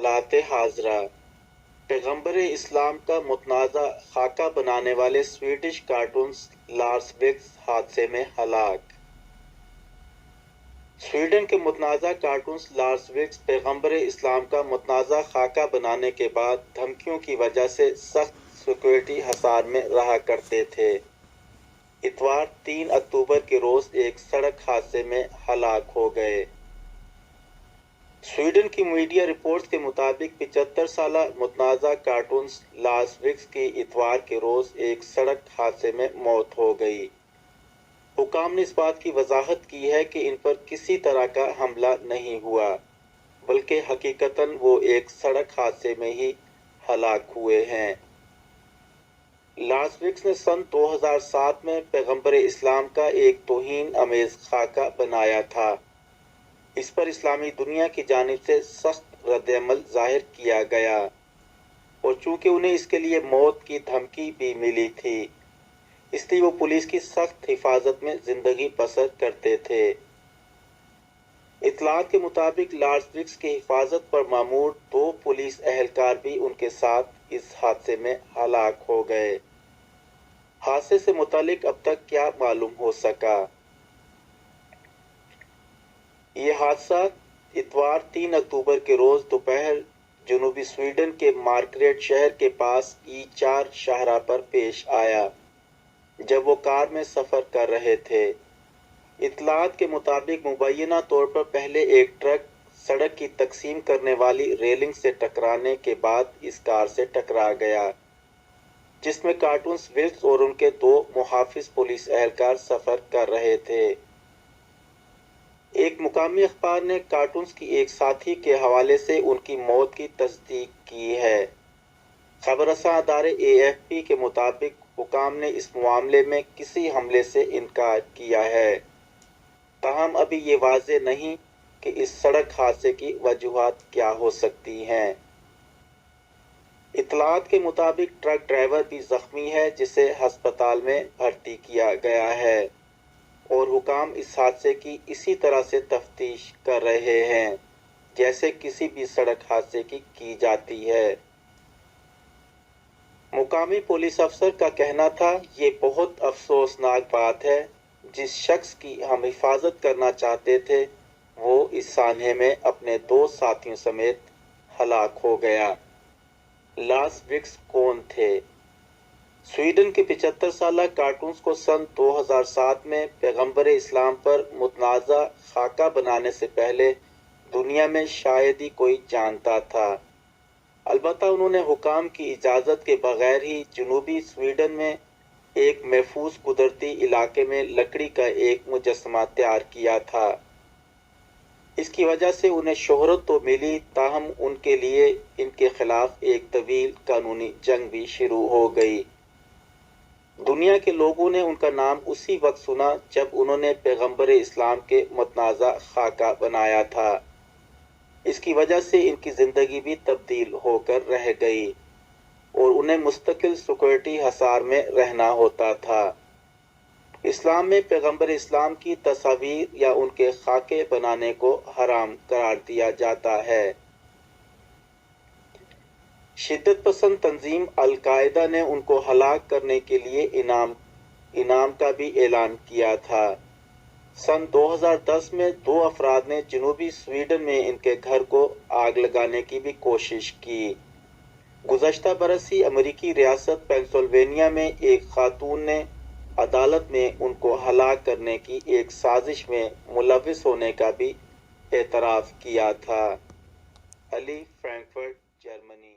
لات حاضرہ، پیغمبر اسلام کا متنازع خاکہ بنانے والے سویڈش کارٹونسٹ لارس وکس حادثے میں ہلاک۔ سویڈن کے متنازع کارٹونسٹ لارس وکس پیغمبر اسلام کا متنازع خاکہ بنانے کے بعد دھمکیوں کی وجہ سے سخت سیکورٹی حصار میں رہا کرتے تھے۔ اتوار 3 اکتوبر کے روز ایک سڑک حادثے میں ہلاک ہو گئے۔ سویڈن کی میڈیا رپورٹس کے مطابق 75 سالہ متنازع کارٹونسٹ لارس وکس کی اتوار کے روز ایک سڑک حادثے میں موت ہو گئی۔ حکام نے اس بات کی وضاحت کی ہے کہ ان پر کسی طرح کا حملہ نہیں ہوا، بلکہ حقیقتاً وہ ایک سڑک حادثے میں ہی ہلاک ہوئے ہیں۔ لارس وکس نے سن 2007 میں پیغمبر اسلام کا ایک توہین آمیز خاکہ بنایا تھا۔ اس پر اسلامی دنیا کی جانب سے سخت رد عمل ظاہر کیا گیا، اور چونکہ انہیں اس کے لیے موت کی دھمکی بھی ملی تھی، اس لیے وہ پولیس کی سخت حفاظت میں زندگی بسر کرتے تھے۔ اطلاعات کے مطابق لارس وکس کی حفاظت پر مامور 2 پولیس اہلکار بھی ان کے ساتھ اس حادثے میں ہلاک ہو گئے۔ حادثے سے متعلق اب تک کیا معلوم ہو سکا؟ یہ حادثہ اتوار 3 اکتوبر کے روز دوپہر جنوبی سویڈن کے مارکریٹ شہر کے پاس E4 شاہراہ پر پیش آیا، جب وہ کار میں سفر کر رہے تھے۔ اطلاعات کے مطابق مبینہ طور پر پہلے ایک ٹرک سڑک کی تقسیم کرنے والی ریلنگ سے ٹکرانے کے بعد اس کار سے ٹکرا گیا، جس میں کارٹونسٹ وکس اور ان کے 2 محافظ پولیس اہلکار سفر کر رہے تھے۔ ایک مقامی اخبار نے کارٹونس کی ایک ساتھی کے حوالے سے ان کی موت کی تصدیق کی ہے۔ خبر رساں ادارے AFP کے مطابق حکام نے اس معاملے میں کسی حملے سے انکار کیا ہے، تاہم ابھی یہ واضح نہیں کہ اس سڑک حادثے کی وجوہات کیا ہو سکتی ہیں۔ اطلاعات کے مطابق ٹرک ڈرائیور بھی زخمی ہے، جسے ہسپتال میں بھرتی کیا گیا ہے، اور حکام اس حادثے کی اسی طرح سے تفتیش کر رہے ہیں جیسے کسی بھی سڑک حادثے کی جاتی ہے۔ مقامی پولیس افسر کا کہنا تھا، یہ بہت افسوسناک بات ہے، جس شخص کی ہم حفاظت کرنا چاہتے تھے وہ اس سانحے میں اپنے 2 ساتھیوں سمیت ہلاک ہو گیا۔ لارس وکس کون تھے؟ سویڈن کے 75 سالہ کارٹونس کو سن 2007 میں پیغمبر اسلام پر متنازع خاکہ بنانے سے پہلے دنیا میں شاید ہی کوئی جانتا تھا۔ البتہ انہوں نے حکام کی اجازت کے بغیر ہی جنوبی سویڈن میں ایک محفوظ قدرتی علاقے میں لکڑی کا ایک مجسمہ تیار کیا تھا۔ اس کی وجہ سے انہیں شہرت تو ملی، تاہم ان کے لیے ان کے خلاف ایک طویل قانونی جنگ بھی شروع ہو گئی۔ دنیا کے لوگوں نے ان کا نام اسی وقت سنا جب انہوں نے پیغمبر اسلام کے متنازع خاکہ بنایا تھا۔ اس کی وجہ سے ان کی زندگی بھی تبدیل ہو کر رہ گئی، اور انہیں مستقل سیکورٹی حصار میں رہنا ہوتا تھا۔ اسلام میں پیغمبر اسلام کی تصاویر یا ان کے خاکے بنانے کو حرام قرار دیا جاتا ہے۔ شدت پسند تنظیم القاعدہ نے ان کو ہلاک کرنے کے لیے انعام کا بھی اعلان کیا تھا۔ سن 2010 میں 2 افراد نے جنوبی سویڈن میں ان کے گھر کو آگ لگانے کی بھی کوشش کی۔ گزشتہ برس ہی امریکی ریاست پینسلوینیا میں ایک خاتون نے عدالت میں ان کو ہلاک کرنے کی ایک سازش میں ملوث ہونے کا بھی اعتراف کیا تھا۔ علی، فرینکفرٹ، جرمنی۔